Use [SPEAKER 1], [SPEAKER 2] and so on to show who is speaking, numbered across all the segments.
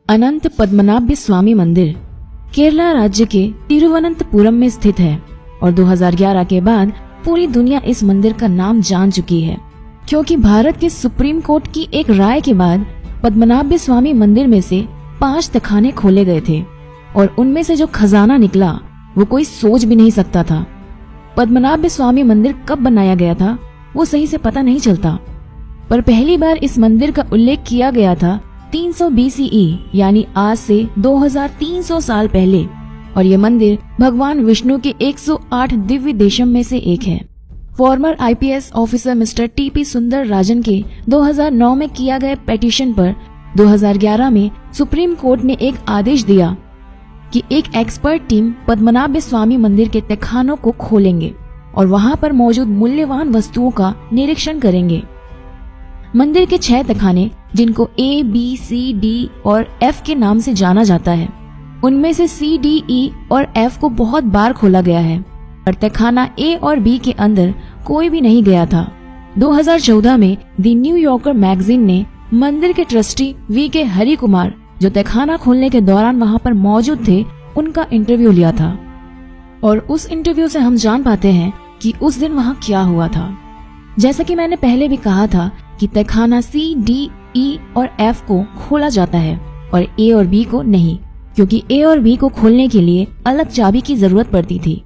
[SPEAKER 1] अनंत पद्मनाभ स्वामी मंदिर केरला राज्य के तिरुवनंतपुरम में स्थित है और 2011 के बाद पूरी दुनिया इस मंदिर का नाम जान चुकी है, क्योंकि भारत के सुप्रीम कोर्ट की एक राय के बाद पद्मनाभ स्वामी मंदिर में से 5 तहखाने खोले गए थे और उनमें से जो खजाना निकला वो कोई सोच भी नहीं सकता था। पद्मनाभ स्वामी मंदिर कब बनाया गया था वो सही से पता नहीं चलता, पर पहली बार इस मंदिर का उल्लेख किया गया था 300 BCE यानी आज से 2300 साल पहले, और ये मंदिर भगवान विष्णु के 108 दिव्य देशम में से एक है। Farmer IPS officer mister TP सुंदर राजन के 2009 में किया गया पिटीशन पर 2011 में सुप्रीम कोर्ट ने एक आदेश दिया कि एक एक्सपर्ट टीम पद्मनाभ स्वामी मंदिर के तहखानों को खोलेंगे और वहां पर मौजूद मूल्यवान वस्तुओं का निरीक्षण करेंगे। मंदिर के 6 तहखाने, जिनको A, B, C, D और F के नाम से जाना जाता है, उनमें से C, D, E और F को बहुत बार खोला गया है, और तहखाना A और B के अंदर कोई भी नहीं गया था। 2014 में द न्यू यॉर्कर मैगजीन ने मंदिर के ट्रस्टी VK हरि कुमार, जो तहखाना खोलने के दौरान वहां पर मौजूद थे, उनका इंटरव्यू लिया था, और उस इंटरव्यू से हम जान पाते हैं कि उस दिन वहां क्या हुआ था। जैसा कि मैंने पहले भी कहा था कि तहखाना C, D, E और F को खोला जाता है और A और B को नहीं, क्योंकि A और B को खोलने के लिए अलग चाबी की जरूरत पड़ती थी।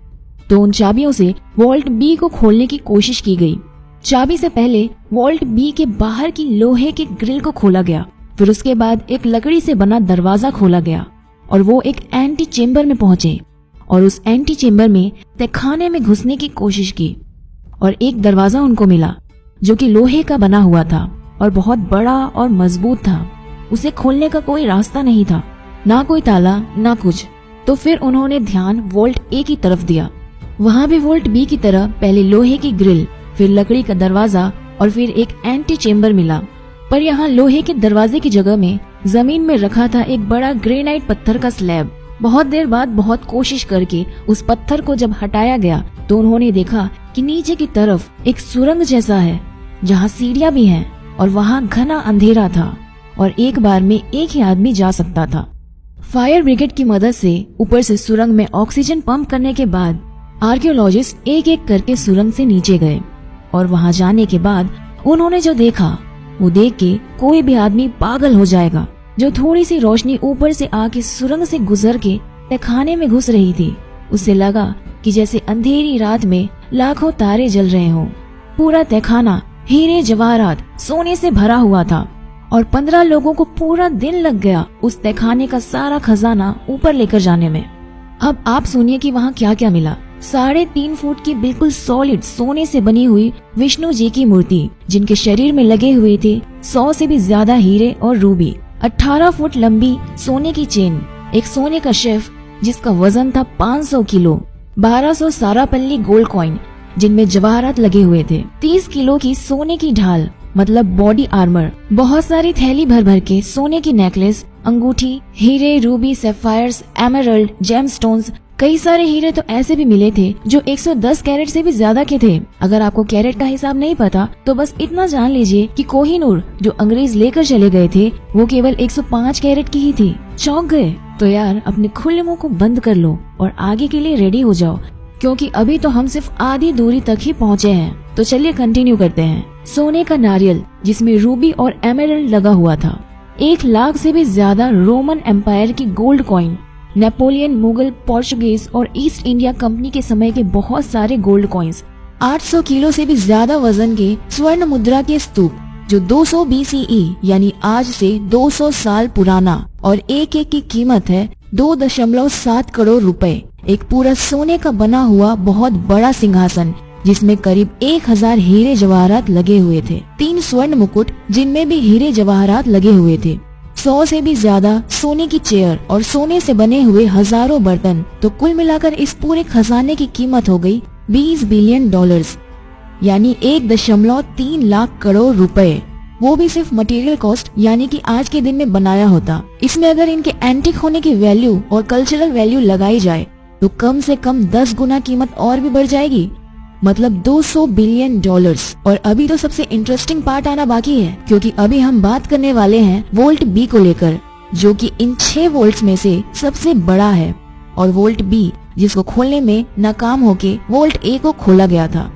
[SPEAKER 1] तो उन चाबियों से वॉल्ट B को खोलने की कोशिश की गई। चाबी से पहले वॉल्ट B के बाहर की लोहे के ग्रिल को खोला गया, फिर उसके बाद एक लकड़ी से बना दरवाजा खोला गया और वो एक एंटी चेम्बर में पहुंचे और उस एंटी चेम्बर में तहखाने में घुसने की कोशिश की, और एक दरवाजा उनको मिला जो कि लोहे का बना हुआ था और बहुत बड़ा और मजबूत था। उसे खोलने का कोई रास्ता नहीं था, ना कोई ताला ना कुछ। तो फिर उन्होंने ध्यान वॉल्ट A की तरफ दिया। वहाँ भी वॉल्ट B की तरह पहले लोहे की ग्रिल, फिर लकड़ी का दरवाजा और फिर एक एंटी चेम्बर मिला, पर यहाँ लोहे के दरवाजे की जगह में जमीन में रखा था एक बड़ा ग्रेनाइट पत्थर का स्लैब। बहुत देर बाद बहुत कोशिश करके उस पत्थर को जब हटाया गया तो उन्होंने देखा कि नीचे की तरफ एक सुरंग जैसा है जहाँ सीढ़ियां भी हैं और वहाँ घना अंधेरा था और एक बार में एक ही आदमी जा सकता था। फायर ब्रिगेड की मदद से ऊपर से सुरंग में ऑक्सीजन पंप करने के बाद आर्कियोलॉजिस्ट एक एक करके सुरंग से नीचे गए, और वहाँ जाने के बाद उन्होंने जो देखा वो देख के कोई भी आदमी पागल हो जाएगा। जो थोड़ी सी रोशनी ऊपर से आके सुरंग से गुजर के तहखाने में घुस रही थी, उससे लगा कि जैसे अंधेरी रात में लाखों तारे जल रहे हों। पूरा तहखाना हीरे जवाहरात सोने से भरा हुआ था और 15 लोगों को पूरा दिन लग गया उस तहखाने का सारा खजाना ऊपर लेकर जाने में। अब आप सुनिए कि वहाँ क्या क्या मिला। 3.5 फुट की बिल्कुल सॉलिड सोने से बनी हुई विष्णु जी की मूर्ति, जिनके शरीर में लगे हुए थे 100 से भी ज्यादा हीरे और रूबी। 18 फुट लंबी सोने की चेन, एक सोने का शेफ जिसका वजन था 500 किलो, 1200 सारापल्ली गोल्ड कॉइन जिनमें जवाहरात लगे हुए थे, 30 किलो की सोने की ढाल मतलब बॉडी आर्मर, बहुत सारी थैली भर भर के सोने की नेकलेस, अंगूठी, हीरे, रूबी, सैफायर्स, एमरल्ड, जेमस्टोन्स। कई सारे हीरे तो ऐसे भी मिले थे जो 110 कैरेट से भी ज्यादा के थे। अगर आपको कैरेट का हिसाब नहीं पता तो बस इतना जान लीजिए कि कोहिनूर जो अंग्रेज लेकर चले गए थे वो केवल 105 कैरेट की ही थी। चौंक गए? तो यार अपने खुले मुंह को बंद कर लो और आगे के लिए रेडी हो जाओ, क्योंकि अभी तो हम सिर्फ आधी दूरी तक ही पहुँचे हैं। तो चलिए कंटिन्यू करते हैं। सोने का नारियल जिसमें रूबी और एमरल्ड लगा हुआ था, 1 लाख से भी ज्यादा रोमन एम्पायर की gold coin, Napoleon, Mughal, Portuguese और ईस्ट इंडिया कंपनी के समय के बहुत सारे गोल्ड कॉइन्स, 800 किलो से भी ज्यादा वजन के स्वर्ण मुद्रा के स्तूप जो 200 BCE यानी आज से 200 साल पुराना, और एक एक की कीमत है 2.7 करोड़ रुपए। एक पूरा सोने का बना हुआ बहुत बड़ा सिंहासन जिसमें करीब 1000 हीरे जवाहरात लगे हुए थे, 3 स्वर्ण मुकुट जिनमें भी हीरे जवाहरात लगे हुए थे, 100 से भी ज्यादा सोने की चेयर और सोने से बने हुए हजारों बर्तन। तो कुल मिलाकर इस पूरे खजाने की कीमत हो गई $20 बिलियन यानी 1.3 लाख करोड़ रुपए। वो भी सिर्फ मटेरियल कॉस्ट यानी कि आज के दिन में बनाया होता। इसमें अगर इनके एंटीक होने की वैल्यू और कल्चरल वैल्यू लगाई जाए तो कम से कम 10 गुना कीमत और भी बढ़ जाएगी, मतलब $200 बिलियन। और अभी तो सबसे इंटरेस्टिंग पार्ट आना बाकी है, क्योंकि अभी हम बात करने वाले हैं वोल्ट बी को लेकर। जो कि इन 6 वोल्ट्स में से सबसे बड़ा है, और वोल्ट बी जिसको खोलने में नाकाम होके वोल्ट ए को खोला गया था।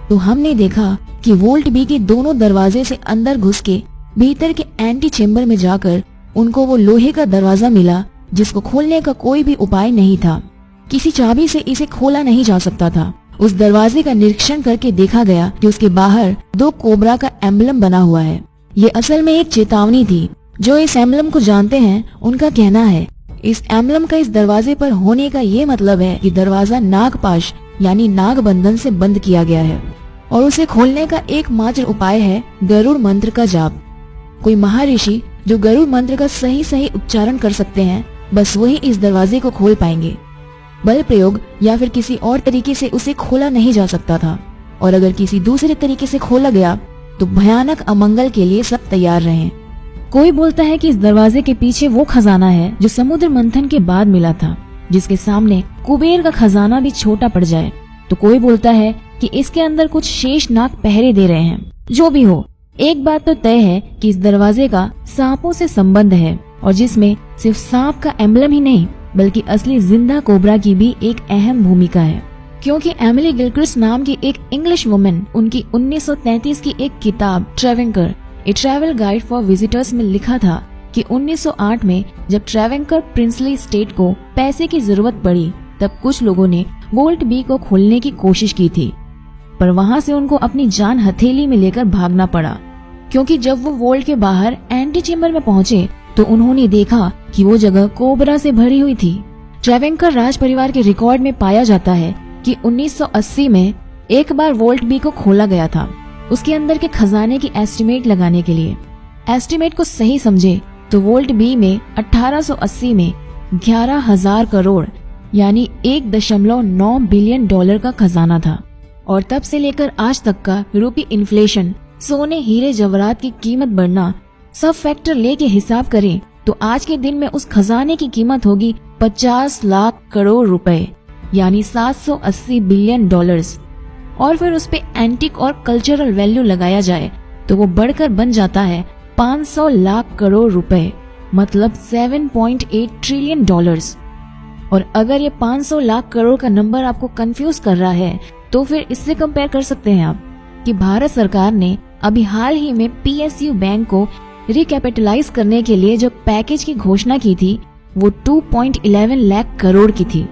[SPEAKER 1] तो हमने देखा कि वोल्ट बी के दोनों दरवाजे से अंदर घुस के भीतर के एंटी चेम्बर में जाकर उनको वो लोहे का दरवाजा मिला जिसको खोलने का कोई भी उपाय नहीं था। किसी चाबी से इसे खोला नहीं जा सकता था। उस दरवाजे का निरीक्षण करके देखा गया कि उसके बाहर 2 कोबरा का एम्बलम बना हुआ है। ये असल में एक चेतावनी थी। जो इस एम्बलम को जानते हैं उनका कहना है इस एम्बलम का इस दरवाजे पर होने का ये मतलब है कि दरवाजा नागपाश यानी नाग बंधन से बंद किया गया है और उसे खोलने का एकमात्र उपाय है गरुड़ मंत्र का जाप। कोई महर्षि जो गरुड़ मंत्र का सही उच्चारण कर सकते हैं, बस वही इस दरवाजे को खोल पाएंगे। बल प्रयोग या फिर किसी और तरीके से उसे खोला नहीं जा सकता था, और अगर किसी दूसरे तरीके से खोला गया तो भयानक अमंगल के लिए सब तैयार रहें। कोई बोलता है कि इस दरवाजे के पीछे वो खजाना है जो समुद्र मंथन के बाद मिला था, जिसके सामने कुबेर का खजाना भी छोटा पड़ जाए। तो कोई बोलता है कि इसके अंदर कुछ शेष नाग पहरे दे रहे हैं। जो भी हो, एक बात तो तय है कि इस दरवाजे का सांपों से संबंध है, और जिसमें सिर्फ सांप का एम्बलम ही नहीं बल्कि असली जिंदा कोबरा की भी एक अहम भूमिका है। क्योंकि एमिली गिलक्रिस्ट नाम की एक इंग्लिश वुमन उनकी 1933 की एक किताब ट्रेवेंकर ए ट्रैवल गाइड फॉर विजिटर्स में लिखा था कि 1908 में जब ट्रेवेंकर प्रिंसली स्टेट को पैसे की जरूरत पड़ी तब कुछ लोगों ने वोल्ट बी को खोलने की कोशिश की थी, पर वहां से उनको अपनी जान हथेली में लेकर भागना पड़ा। क्योंकि जब वो वोल्ट के बाहर एंटी चेम्बर में पहुंचे तो उन्होंने देखा कि वो जगह कोबरा से भरी हुई थी। ट्रेवेंकर राज परिवार के रिकॉर्ड में पाया जाता है कि 1980 में एक बार वोल्ट बी को खोला गया था, उसके अंदर के खजाने की एस्टिमेट लगाने के लिए। एस्टिमेट को सही समझे तो वोल्ट बी में 1880 में 11,000 करोड़ यानी 1.9 बिलियन डॉलर का खजाना था, और तब से लेकर आज तक का यूरोपीय इन्फ्लेशन, सोने हीरे जवाहरात की कीमत बढ़ना, सब फैक्टर लेके हिसाब करें तो आज के दिन में उस खजाने की कीमत होगी 50 लाख करोड़ रुपए यानी 780 बिलियन डॉलर्स। और फिर उस पे एंटिक और कल्चरल वैल्यू लगाया जाए तो वो बढ़कर बन जाता है 500 लाख करोड़ रुपए, मतलब 7.8 ट्रिलियन डॉलर्स। और अगर ये 500 लाख करोड़ का नंबर आपको कंफ्यूज कर रहा है तो फिर इससे कंपेयर कर सकते हैं आप कि भारत सरकार ने अभी हाल ही में PSU बैंक को रिकैपिटलाइज करने के लिए जो पैकेज की घोषणा की थी वो 2.11 लाख करोड़ की थी।